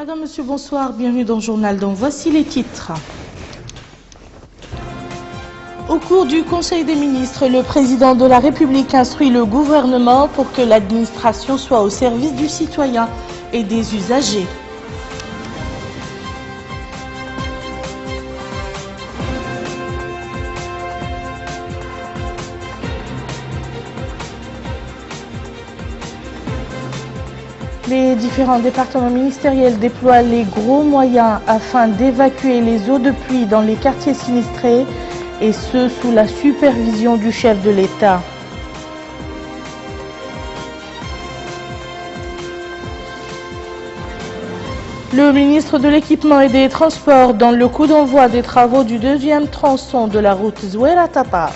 Madame, Monsieur, bonsoir, bienvenue dans le journal. Donc voici les titres. Au cours du Conseil des ministres, le président de la République instruit le gouvernement pour que l'administration soit au service du citoyen et des usagers. Les différents départements ministériels déploient les gros moyens afin d'évacuer les eaux de pluie dans les quartiers sinistrés, et ce sous la supervision du chef de l'État. Le ministre de l'Équipement et des Transports donne le coup d'envoi des travaux du deuxième tronçon de la route Zouera-Tatar.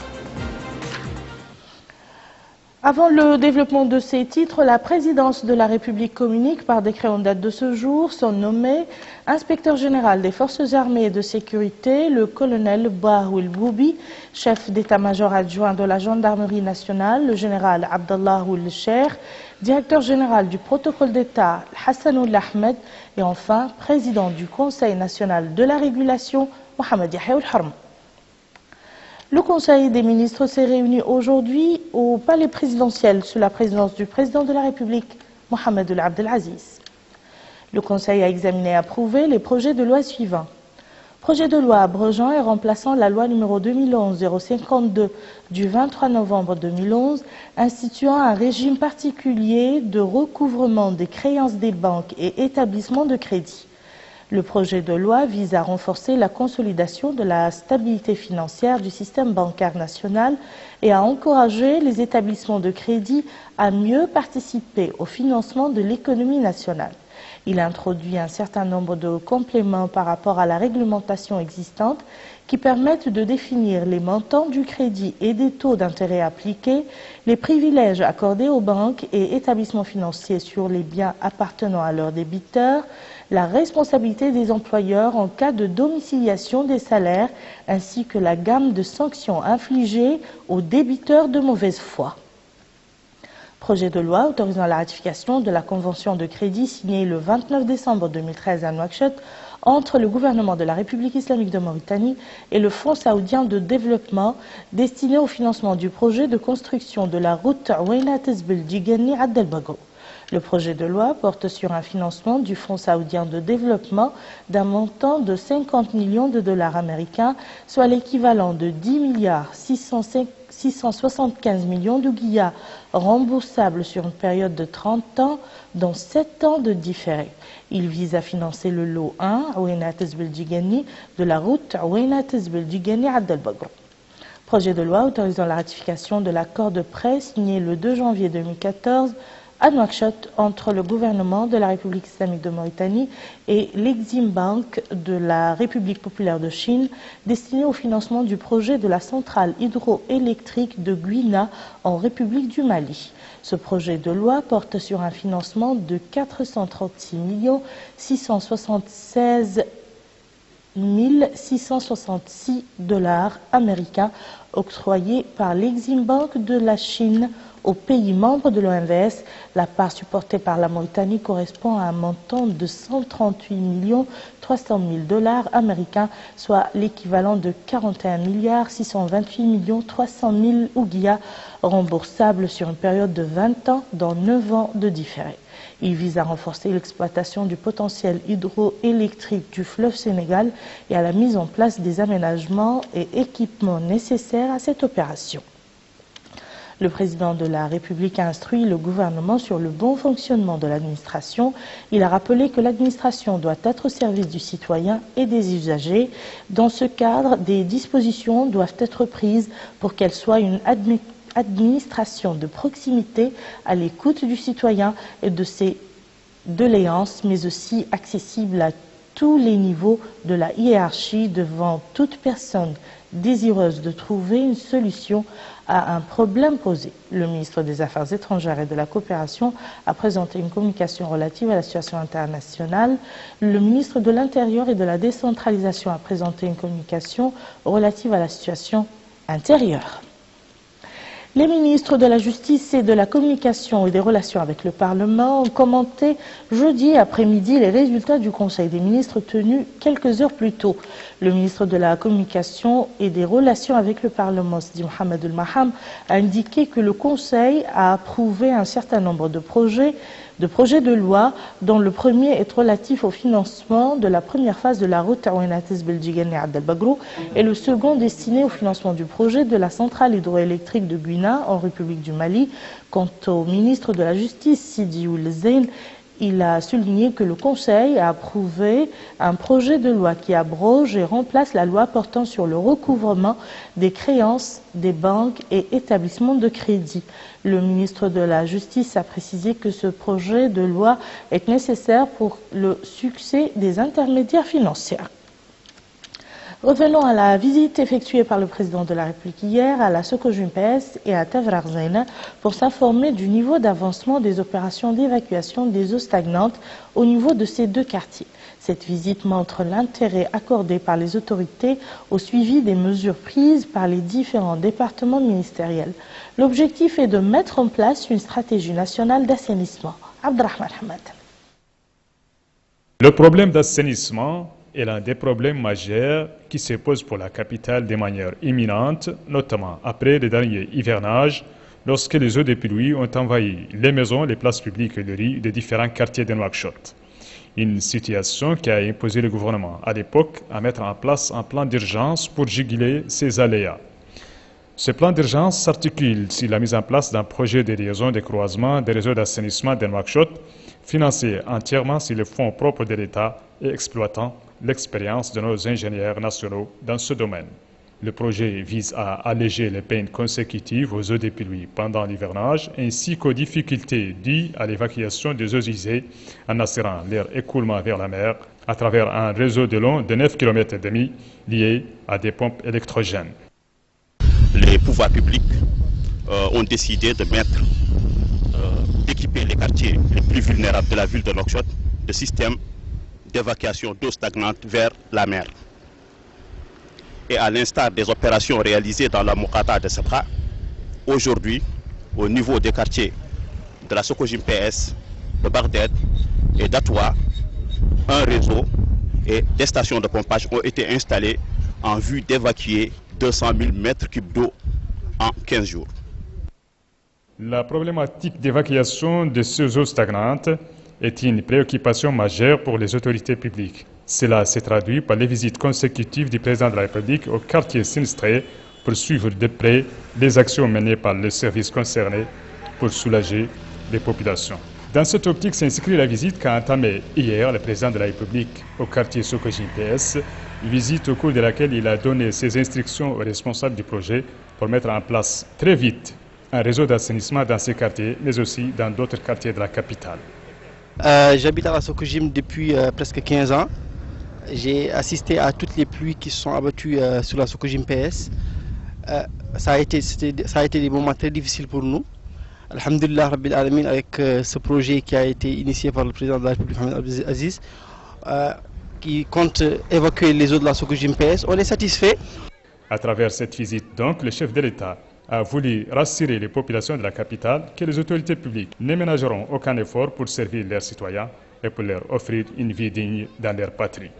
Avant le développement de ces titres, la présidence de la République communique par décret en date de ce jour son nommé inspecteur général des forces armées et de sécurité, le colonel Bahoul Boubi, chef d'état-major adjoint de la gendarmerie nationale, le général Abdallah Oul Cher, directeur général du protocole d'État Hassanoul Ahmed et enfin président du Conseil national de la régulation Mohamed Yahya Oul-Harm. Le Conseil des ministres s'est réuni aujourd'hui au palais présidentiel sous la présidence du président de la République, Mohamed Ould Abdelaziz. Le Conseil a examiné et approuvé les projets de loi suivants. Projet de loi abrogeant et remplaçant la loi numéro 2011-052 du 23 novembre 2011 instituant un régime particulier de recouvrement des créances des banques et établissements de crédit. Le projet de loi vise à renforcer la consolidation de la stabilité financière du système bancaire national et à encourager les établissements de crédit à mieux participer au financement de l'économie nationale. Il introduit un certain nombre de compléments par rapport à la réglementation existante qui permettent de définir les montants du crédit et des taux d'intérêt appliqués, les privilèges accordés aux banques et établissements financiers sur les biens appartenant à leurs débiteurs, la responsabilité des employeurs en cas de domiciliation des salaires, ainsi que la gamme de sanctions infligées aux débiteurs de mauvaise foi. Projet de loi autorisant la ratification de la convention de crédit signée le 29 décembre 2013 à Nouakchott entre le gouvernement de la République islamique de Mauritanie et le Fonds saoudien de développement destiné au financement du projet de construction de la route Ouena Tezbel-Djigani Abdelbago. Le projet de loi porte sur un financement du Fonds saoudien de développement d'un montant de 50 millions de dollars américains, soit l'équivalent de 10 milliards 675 millions d'ouguiyas remboursables sur une période de 30 ans, dont 7 ans de différé. Il vise à financer le lot 1, Ouena Tezbel-Djigani, de la route Ouena Tezbel-Djigani Abdelbago. Projet de loi autorisant la ratification de l'accord de prêt signé le 2 janvier 2014 à Nouakchott entre le gouvernement de la République islamique de Mauritanie et l'Exim Bank de la République populaire de Chine, destiné au financement du projet de la centrale hydroélectrique de Gouina en République du Mali. Ce projet de loi porte sur un financement de 436 676 666 dollars américains octroyés par l'Exim Bank de la Chine aux pays membres de l'OMVS. La part supportée par la Mauritanie correspond à un montant de 138 300 000 dollars américains, soit l'équivalent de 41 628 300 000 ouguiyas remboursables sur une période de 20 ans, dont 9 ans de différé. Il vise à renforcer l'exploitation du potentiel hydroélectrique du fleuve Sénégal et à la mise en place des aménagements et équipements nécessaires à cette opération. Le président de la République a instruit le gouvernement sur le bon fonctionnement de l'administration. Il a rappelé que l'administration doit être au service du citoyen et des usagers. Dans ce cadre, des dispositions doivent être prises pour qu'elle soit une administration de proximité à l'écoute du citoyen et de ses doléances, mais aussi accessible à tous les niveaux de la hiérarchie devant toute personne désireuse de trouver une solution à un problème posé. Le ministre des Affaires étrangères et de la coopération a présenté une communication relative à la situation internationale. Le ministre de l'Intérieur et de la décentralisation a présenté une communication relative à la situation intérieure. Les ministres de la Justice et de la Communication et des Relations avec le Parlement ont commenté jeudi après-midi les résultats du Conseil des ministres tenu quelques heures plus tôt. Le ministre de la Communication et des Relations avec le Parlement, Sidi Mohamed El Maham, a indiqué que le Conseil a approuvé un certain nombre de projets de loi, dont le premier est relatif au financement de la première phase de la route Ouinates Beljigani Abdel Bagrou et le second destiné au financement du projet de la centrale hydroélectrique de Guina en République du Mali. Quant au ministre de la Justice, Sidi Ould Zein, il a souligné que le Conseil a approuvé un projet de loi qui abroge et remplace la loi portant sur le recouvrement des créances des banques et établissements de crédit. Le ministre de la Justice a précisé que ce projet de loi est nécessaire pour le succès des intermédiaires financiers. Revenons à la visite effectuée par le président de la République hier à la Sokojim PS et à Tavrarzena pour s'informer du niveau d'avancement des opérations d'évacuation des eaux stagnantes au niveau de ces deux quartiers. Cette visite montre l'intérêt accordé par les autorités au suivi des mesures prises par les différents départements ministériels. L'objectif est de mettre en place une stratégie nationale d'assainissement. Abdrahman Hamad. Le problème d'assainissement est l'un des problèmes majeurs qui se posent pour la capitale de manière imminente, notamment après les derniers hivernages, lorsque les eaux de pluie ont envahi les maisons, les places publiques et les rues des différents quartiers de Nouakchott. Une situation qui a imposé le gouvernement à l'époque à mettre en place un plan d'urgence pour juguler ces aléas. Ce plan d'urgence s'articule sur la mise en place d'un projet de liaison de croisement des réseaux d'assainissement de Nouakchott, financé entièrement sur les fonds propres de l'État et exploitant l'expérience de nos ingénieurs nationaux dans ce domaine. Le projet vise à alléger les peines consécutives aux eaux de pluie pendant l'hivernage ainsi qu'aux difficultés dues à l'évacuation des eaux usées en assurant leur écoulement vers la mer à travers un réseau de long de 9,5 km lié à des pompes électrogènes. Les pouvoirs publics ont décidé d'équiper les quartiers les plus vulnérables de la ville de Nouakchott de systèmes d'évacuation d'eau stagnante vers la mer. Et à l'instar des opérations réalisées dans la Mokata de Sabra, aujourd'hui, au niveau des quartiers de la Sokojim PS, de Bardet et d'Atoua, un réseau et des stations de pompage ont été installées en vue d'évacuer 200 000 mètres cubes d'eau en 15 jours. La problématique d'évacuation de ces eaux stagnantes est une préoccupation majeure pour les autorités publiques. Cela s'est traduit par les visites consécutives du président de la République au quartier sinistré pour suivre de près les actions menées par les services concernés pour soulager les populations. Dans cette optique s'inscrit la visite qu'a entamée hier le président de la République au quartier Sokojim PS, visite au cours de laquelle il a donné ses instructions aux responsables du projet pour mettre en place très vite un réseau d'assainissement dans ces quartiers, mais aussi dans d'autres quartiers de la capitale. J'habite à la Sokojim depuis presque 15 ans. J'ai assisté à toutes les pluies qui se sont abattues sur la Sokojim PS. Ça a été des moments très difficiles pour nous. Alhamdulillah Rabbil Alamin, avec ce projet qui a été initié par le président de la République, Mohamed Abdel Aziz, qui compte évacuer les eaux de la Sokojim PS, on est satisfait. À travers cette visite, donc, le chef de l'État a voulu rassurer les populations de la capitale que les autorités publiques ne ménageront aucun effort pour servir leurs citoyens et pour leur offrir une vie digne dans leur patrie.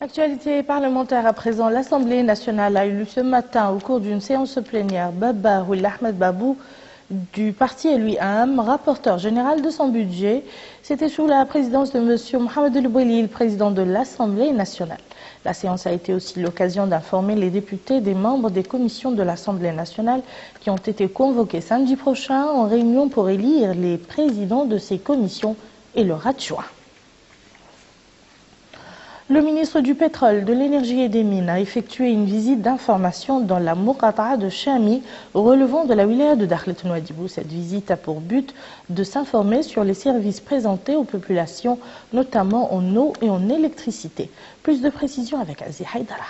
Actualité parlementaire à présent, l'Assemblée nationale a élu ce matin au cours d'une séance plénière Baba Ould Ahmed Babou du parti LUIAM, rapporteur général de son budget. C'était sous la présidence de M. Mohamed El Bouelil, président de l'Assemblée nationale. La séance a été aussi l'occasion d'informer les députés des membres des commissions de l'Assemblée nationale qui ont été convoqués samedi prochain en réunion pour élire les présidents de ces commissions et leurs adjoints. Le ministre du Pétrole, de l'Énergie et des Mines a effectué une visite d'information dans la Mokata de Chami, relevant de la wilaya de Dakhlet Nouadhibou. Cette visite a pour but de s'informer sur les services présentés aux populations, notamment en eau et en électricité. Plus de précisions avec Aziz Haïdara.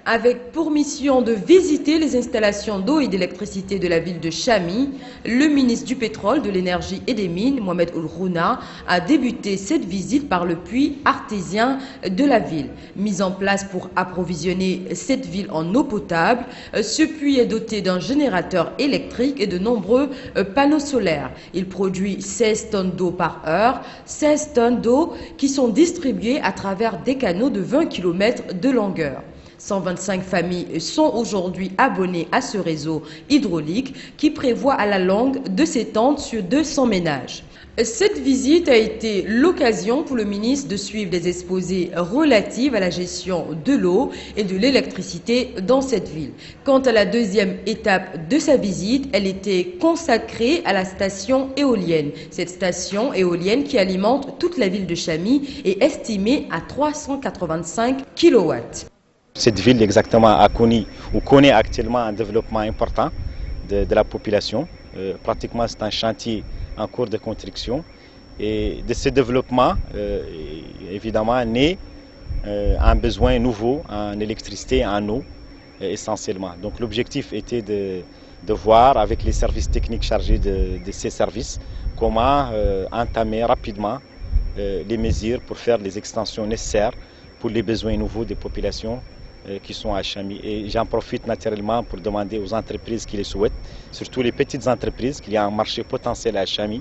Avec pour mission de visiter les installations d'eau et d'électricité de la ville de Chami, le ministre du Pétrole, de l'Énergie et des Mines, Mohamed Ould Rouna, a débuté cette visite par le puits artésien de la ville. Mis en place pour approvisionner cette ville en eau potable, ce puits est doté d'un générateur électrique et de nombreux panneaux solaires. Il produit 16 tonnes d'eau par heure, 16 tonnes d'eau qui sont distribuées à travers des canaux de 20 km de longueur. 125 familles sont aujourd'hui abonnées à ce réseau hydraulique qui prévoit à la longue de s'étendre sur 200 ménages. Cette visite a été l'occasion pour le ministre de suivre des exposés relatifs à la gestion de l'eau et de l'électricité dans cette ville. Quant à la deuxième étape de sa visite, elle était consacrée à la station éolienne. Cette station éolienne qui alimente toute la ville de Chami est estimée à 385 kW. Cette ville exactement connaît actuellement un développement important de la population. Pratiquement c'est un chantier en cours de construction. Et de ce développement, évidemment, naît un besoin nouveau en électricité et en eau essentiellement. Donc l'objectif était de voir avec les services techniques chargés de ces services comment entamer rapidement les mesures pour faire les extensions nécessaires pour les besoins nouveaux des populations qui sont à Chami. Et j'en profite naturellement pour demander aux entreprises qui les souhaitent, surtout les petites entreprises, qu'il y a un marché potentiel à Chami.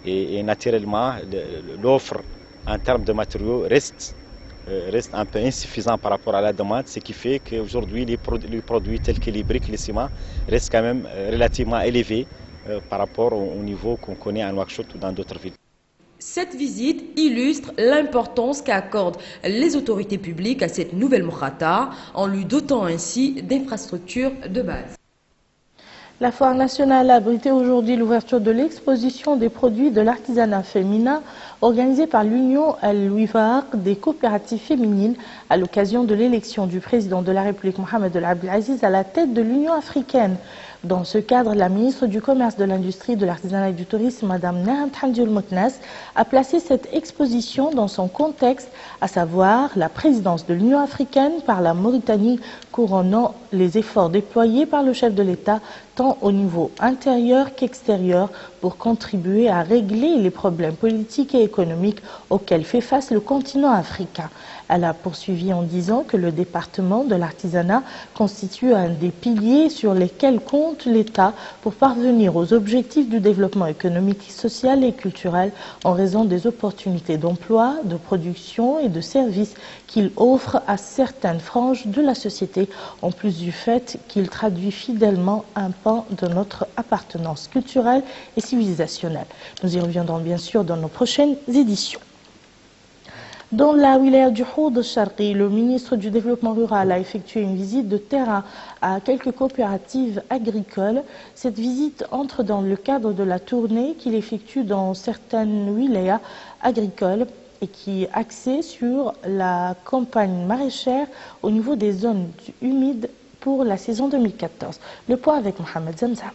Et naturellement, l'offre en termes de matériaux reste un peu insuffisant par rapport à la demande, ce qui fait qu'aujourd'hui, les produits tels que les briques, les ciments, restent quand même relativement élevés par rapport au niveau qu'on connaît à Nouakchott ou dans d'autres villes. Cette visite illustre l'importance qu'accordent les autorités publiques à cette nouvelle Moukhata en lui dotant ainsi d'infrastructures de base. La Foire nationale a abrité aujourd'hui l'ouverture de l'exposition des produits de l'artisanat féminin organisée par l'Union Al-Wifaq des coopératives féminines à l'occasion de l'élection du président de la République Mohamed El Abdelaziz à la tête de l'Union africaine. Dans ce cadre, la ministre du Commerce, de l'Industrie, de l'Artisanat et du Tourisme, Mme Naham Thandioul Mouknas, a placé cette exposition dans son contexte, à savoir la présidence de l'Union africaine par la Mauritanie, couronnant les efforts déployés par le chef de l'État, tant au niveau intérieur qu'extérieur, pour contribuer à régler les problèmes politiques et économiques auxquels fait face le continent africain. Elle a poursuivi en disant que le département de l'artisanat constitue un des piliers sur lesquels compte l'État pour parvenir aux objectifs du développement économique, social et culturel en raison des opportunités d'emploi, de production et de services qu'il offre à certaines franges de la société, en plus du fait qu'il traduit fidèlement un pan de notre appartenance culturelle et civilisationnelle. Nous y reviendrons bien sûr dans nos prochaines éditions. Dans la wilaya du Houd al-Sharqi, le ministre du Développement rural a effectué une visite de terrain à quelques coopératives agricoles. Cette visite entre dans le cadre de la tournée qu'il effectue dans certaines wilayas agricoles et qui est axée sur la campagne maraîchère au niveau des zones humides pour la saison 2014. Le point avec Mohamed Zamzam.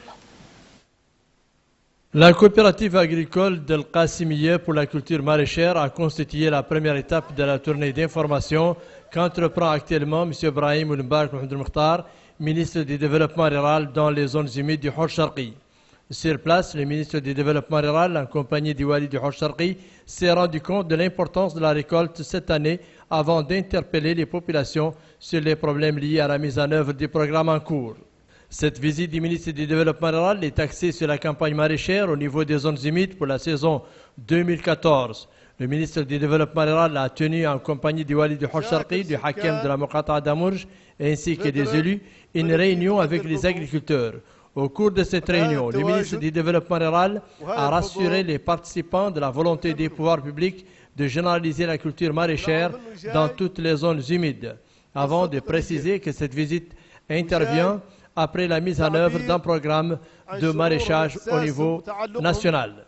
La coopérative agricole d'El Qassimiya pour la culture maraîchère a constitué la première étape de la tournée d'information qu'entreprend actuellement M. Brahim Oulmbark Mohamed Mokhtar, ministre du Développement rural dans les zones humides du Houd al-Sharqi. Sur place, le ministre du Développement rural, en compagnie du Wali du Houd al-Sharqi, s'est rendu compte de l'importance de la récolte cette année avant d'interpeller les populations sur les problèmes liés à la mise en œuvre du programme en cours. Cette visite du ministre du Développement rural est axée sur la campagne maraîchère au niveau des zones humides pour la saison 2014. Le ministre du Développement rural a tenu en compagnie du Wali du Houd al-Sharqi, du Hakem de la Muqata d'Amourj ainsi que des élus une réunion avec les agriculteurs. Au cours de cette réunion, le ministre du Développement rural a rassuré les participants de la volonté des pouvoirs publics de généraliser la culture maraîchère dans toutes les zones humides, avant de préciser que cette visite intervient après la mise en œuvre d'un programme de maraîchage au niveau national.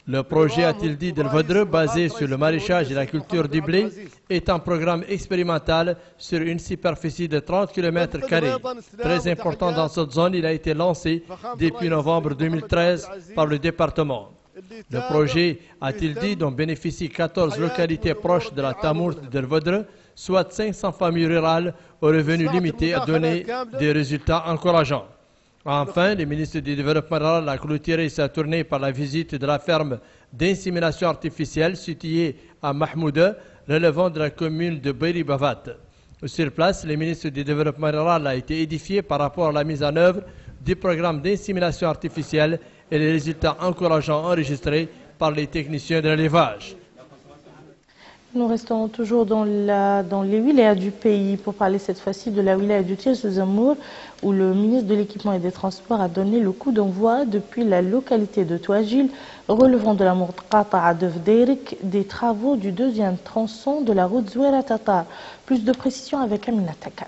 Le projet, a-t-il dit, d'El Vadre, basé sur le maraîchage et la culture du blé, est un programme expérimental sur une superficie de 30 km². Très important dans cette zone, il a été lancé depuis novembre 2013 par le département. Le projet, a-t-il dit, dont bénéficient 14 localités proches de la Tamourt d'El Vadre, soit 500 familles rurales aux revenus limités, a donné des résultats encourageants. Enfin, le ministre du Développement rural a clôturé sa tournée par la visite de la ferme d'insémination artificielle située à Mahmouda, relevant de la commune de Beri-Bavat. Sur place, le ministre du Développement rural a été édifié par rapport à la mise en œuvre du programme d'insémination artificielle et les résultats encourageants enregistrés par les techniciens de l'élevage. Nous restons toujours dans les wilayas du pays pour parler cette fois-ci de la wilaya du Tiers-Zamour où le ministre de l'Équipement et des Transports a donné le coup d'envoi depuis la localité de Touagil relevant de la Mourqata'a de Vdeirik des travaux du deuxième tronçon de la route Zouera-Tatar. Plus de précisions avec Amina Takan.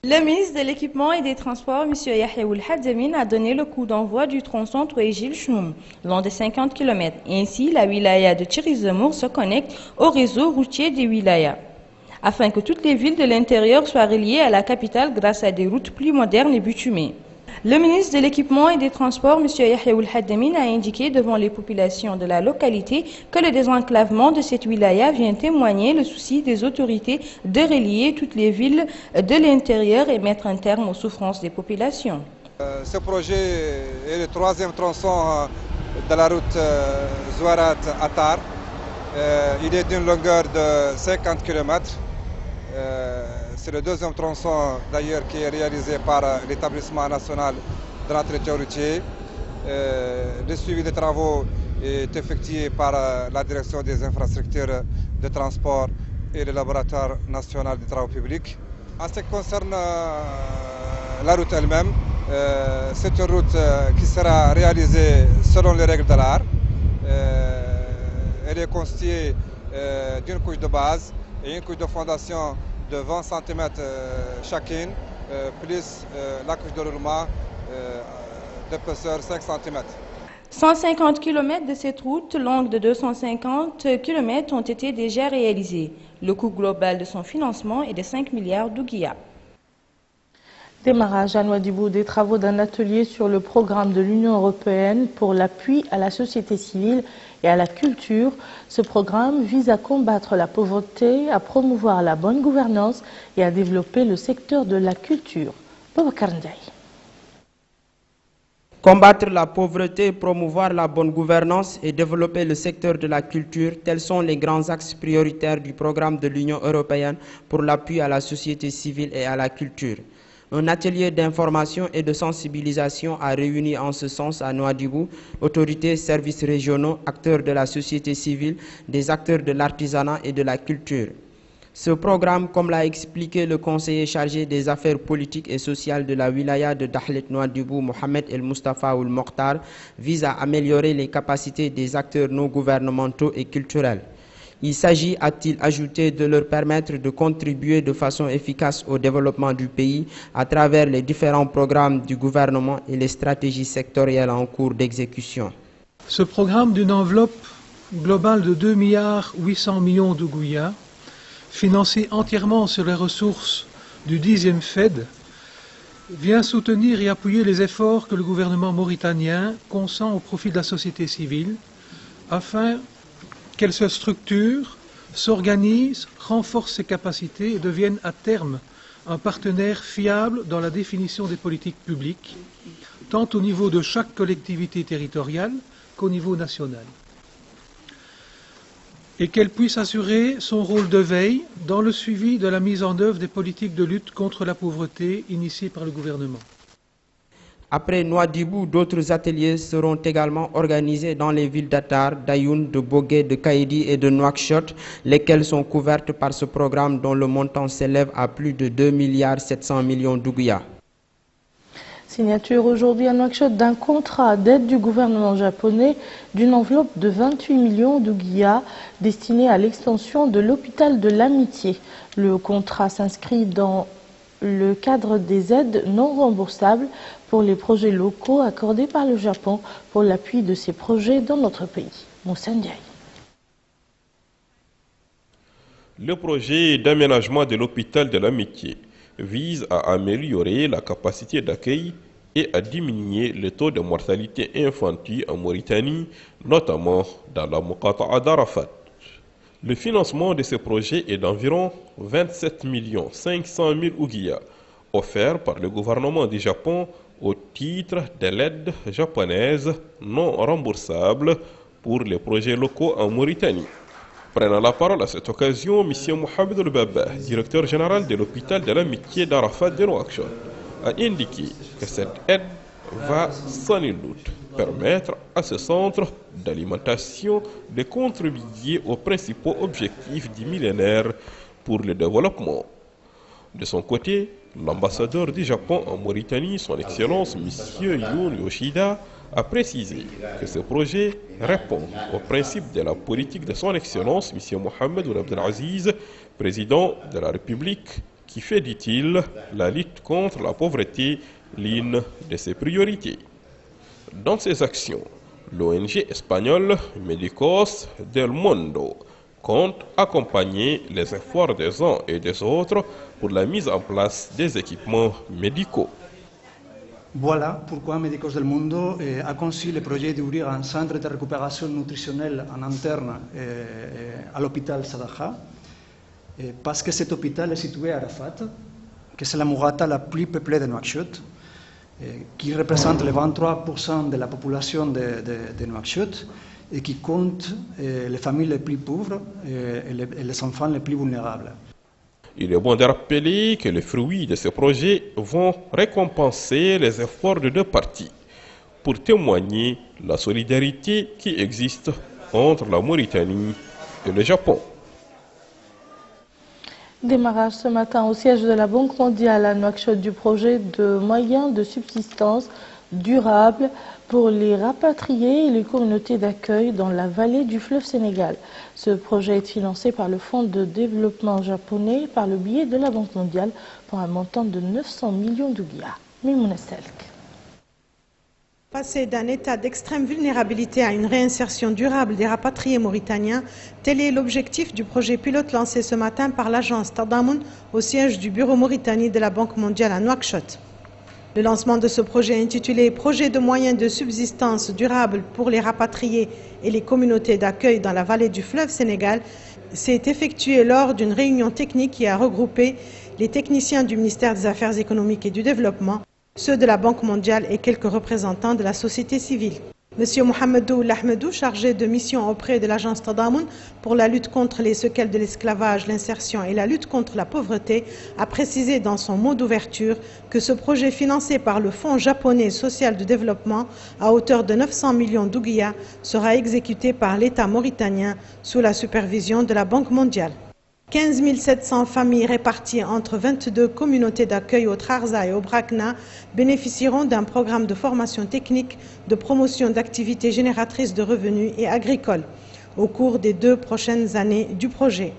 Le ministre de l'Équipement et des Transports, M. Yahya Oul-Hadzamin, a donné le coup d'envoi du tronçon Touagil-Chnoum, long de 50 km. Ainsi, la wilaya de Tiers-Zamour se connecte au réseau routier des wilayas, afin que toutes les villes de l'intérieur soient reliées à la capitale grâce à des routes plus modernes et bitumées. Le ministre de l'Équipement et des Transports, M. Yahya Oul-Hadzamin, a indiqué devant les populations de la localité que le désenclavement de cette wilaya vient témoigner le souci des autorités de relier toutes les villes de l'intérieur et mettre un terme aux souffrances des populations. Ce projet est le troisième tronçon de la route Zouarat-Attar. Il est d'une longueur de 50 km. C'est le deuxième tronçon d'ailleurs qui est réalisé par l'établissement national de l'entretien routier. Le suivi des travaux est effectué par la direction des infrastructures de transport et le laboratoire national des travaux publics. En ce qui concerne la route elle-même, c'est une route qui sera réalisée selon les règles de l'art. Elle est constituée d'une couche de base et une couche de fondation de 20 cm chacune, plus la couche de roulement d'épaisseur 5 cm. 150 km de cette route longue de 250 km ont été déjà réalisés. Le coût global de son financement est de 5 milliards d'ouguiya. Démarrage à Nouadhibou des travaux d'un atelier sur le programme de l'Union européenne pour l'appui à la société civile et à la culture. Ce programme vise à combattre la pauvreté, à promouvoir la bonne gouvernance et à développer le secteur de la culture. Boubacar Ndiaye. Combattre la pauvreté, promouvoir la bonne gouvernance et développer le secteur de la culture, tels sont les grands axes prioritaires du programme de l'Union européenne pour l'appui à la société civile et à la culture. Un atelier d'information et de sensibilisation a réuni en ce sens à Nouadhibou autorités, services régionaux, acteurs de la société civile, des acteurs de l'artisanat et de la culture. Ce programme, comme l'a expliqué le conseiller chargé des affaires politiques et sociales de la wilaya de Dahlet Nouadhibou, Mohamed El Mustafa Oul Mokhtar, vise à améliorer les capacités des acteurs non gouvernementaux et culturels. Il s'agit, a-t-il ajouté, de leur permettre de contribuer de façon efficace au développement du pays à travers les différents programmes du gouvernement et les stratégies sectorielles en cours d'exécution. Ce programme d'une enveloppe globale de 2,8 milliards d'ouguiya, financé entièrement sur les ressources du 10e FED, vient soutenir et appuyer les efforts que le gouvernement mauritanien consent au profit de la société civile afin qu'elle se structure, s'organise, renforce ses capacités et devienne à terme un partenaire fiable dans la définition des politiques publiques, tant au niveau de chaque collectivité territoriale qu'au niveau national. Et qu'elle puisse assurer son rôle de veille dans le suivi de la mise en œuvre des politiques de lutte contre la pauvreté initiées par le gouvernement. Après Nouadhibou, d'autres ateliers seront également organisés dans les villes d'Attar, d'Ayoun, de Bogué, de Kaïdi et de Nouakchott, lesquelles sont couvertes par ce programme dont le montant s'élève à plus de 2,7 milliards d'ouguiya. Signature aujourd'hui à Nouakchott d'un contrat d'aide du gouvernement japonais d'une enveloppe de 28 millions d'ouguiya destinée à l'extension de l'hôpital de l'Amitié. Le contrat s'inscrit dans le cadre des aides non remboursables pour les projets locaux accordés par le Japon pour l'appui de ces projets dans notre pays. Moussa Ndiaye. Le projet d'aménagement de l'hôpital de l'Amitié vise à améliorer la capacité d'accueil et à diminuer le taux de mortalité infantile en Mauritanie, notamment dans la Moukata'a d'Arafat. Le financement de ce projet est d'environ 27 500 000 ouguiyas, offerts par le gouvernement du Japon au titre de l'aide japonaise non remboursable pour les projets locaux en Mauritanie. Prenant la parole à cette occasion, M. Mohamed El-Baba, directeur général de l'hôpital de l'amitié d'Arafat de Nouakchott, a indiqué que cette aide va sans nul doute permettre à ce centre d'alimentation de contribuer aux principaux objectifs du millénaire pour le développement. De son côté, l'ambassadeur du Japon en Mauritanie, son Excellence M. Yoon Yoshida, a précisé que ce projet répond au principe de la politique de son Excellence M. Mohamed Ould Abdelaziz, président de la République, qui fait, dit-il, la lutte contre la pauvreté l'une de ses priorités. Dans ses actions, l'ONG espagnole Médicos del Mundo compte accompagner les efforts des uns et des autres pour la mise en place des équipements médicaux. Voilà pourquoi Médicos del Mundo a conçu le projet d'ouvrir un centre de récupération nutritionnelle en interne à l'hôpital Sadaha, parce que cet hôpital est situé à Arafat, que c'est la Mourata la plus peuplée de Nouakchott, qui représente les 23% de la population de Nouakchott et qui compte les familles les plus pauvres et les enfants les plus vulnérables. Il est bon de rappeler que les fruits de ce projet vont récompenser les efforts de deux parties pour témoigner la solidarité qui existe entre la Mauritanie et le Japon. Démarrage ce matin au siège de la Banque mondiale à Nouakchott du projet de moyens de subsistance durables pour les rapatriés et les communautés d'accueil dans la vallée du fleuve Sénégal. Ce projet est financé par le Fonds de développement japonais par le biais de la Banque mondiale pour un montant de 900 millions d'ouguiyas. Mimouna Selk. Passer d'un état d'extrême vulnérabilité à une réinsertion durable des rapatriés mauritaniens, tel est l'objectif du projet pilote lancé ce matin par l'agence Tadamoun au siège du bureau Mauritanie de la Banque mondiale à Nouakchott. Le lancement de ce projet intitulé « Projet de moyens de subsistance durable pour les rapatriés et les communautés d'accueil dans la vallée du fleuve Sénégal » s'est effectué lors d'une réunion technique qui a regroupé les techniciens du ministère des Affaires économiques et du Développement, ceux de la Banque mondiale et quelques représentants de la société civile. Monsieur Mohamed Ould Ahmedou, chargé de mission auprès de l'agence Tadamoun pour la lutte contre les séquelles de l'esclavage, l'insertion et la lutte contre la pauvreté, a précisé dans son mot d'ouverture que ce projet financé par le Fonds japonais social de développement à hauteur de 900 millions d'ouguiyas sera exécuté par l'État mauritanien sous la supervision de la Banque mondiale. 15 700 familles réparties entre 22 communautés d'accueil au Trarza et au Brakna bénéficieront d'un programme de formation technique, de promotion d'activités génératrices de revenus et agricoles au cours des 2 prochaines années du projet.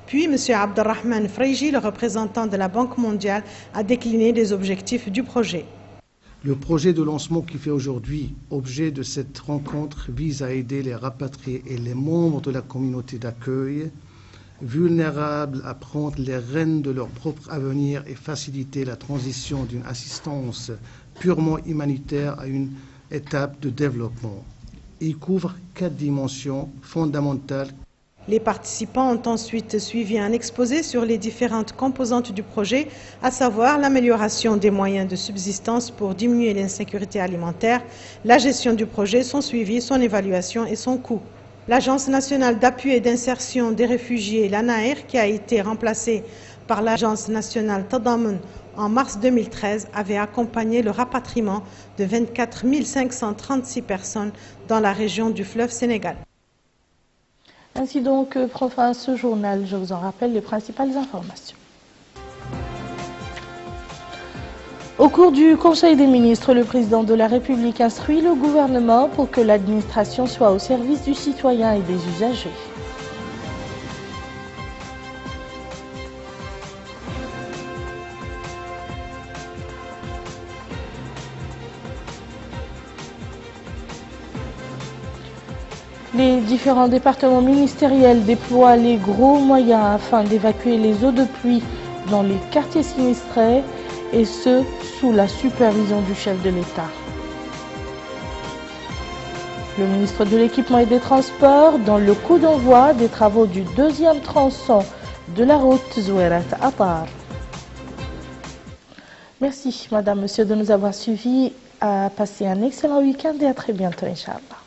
Puis, M. Abdelrahman Freiji, le représentant de la Banque mondiale, a décliné les objectifs du projet. Le projet de lancement qui fait aujourd'hui objet de cette rencontre vise à aider les rapatriés et les membres de la communauté d'accueil vulnérables à prendre les rênes de leur propre avenir et faciliter la transition d'une assistance purement humanitaire à une étape de développement. Il couvre 4 dimensions fondamentales. Les participants ont ensuite suivi un exposé sur les différentes composantes du projet, à savoir l'amélioration des moyens de subsistance pour diminuer l'insécurité alimentaire, la gestion du projet, son suivi, son évaluation et son coût. L'Agence nationale d'appui et d'insertion des réfugiés, l'ANAER, qui a été remplacée par l'Agence nationale Tadamoun en mars 2013, avait accompagné le rapatriement de 24 536 personnes dans la région du fleuve Sénégal. Ainsi donc prend fin ce journal. Je vous en rappelle les principales informations. Au cours du Conseil des ministres, le président de la République instruit le gouvernement pour que l'administration soit au service du citoyen et des usagers. Les différents départements ministériels déploient les gros moyens afin d'évacuer les eaux de pluie dans les quartiers sinistrés, et ce, sous la supervision du chef de l'État. Le ministre de l'Équipement et des Transports dans le coup d'envoi des travaux du deuxième tronçon de la route Zouerat-Attar. Merci, Madame, Monsieur, de nous avoir suivis. Passez un excellent week-end et à très bientôt, Inch'Allah.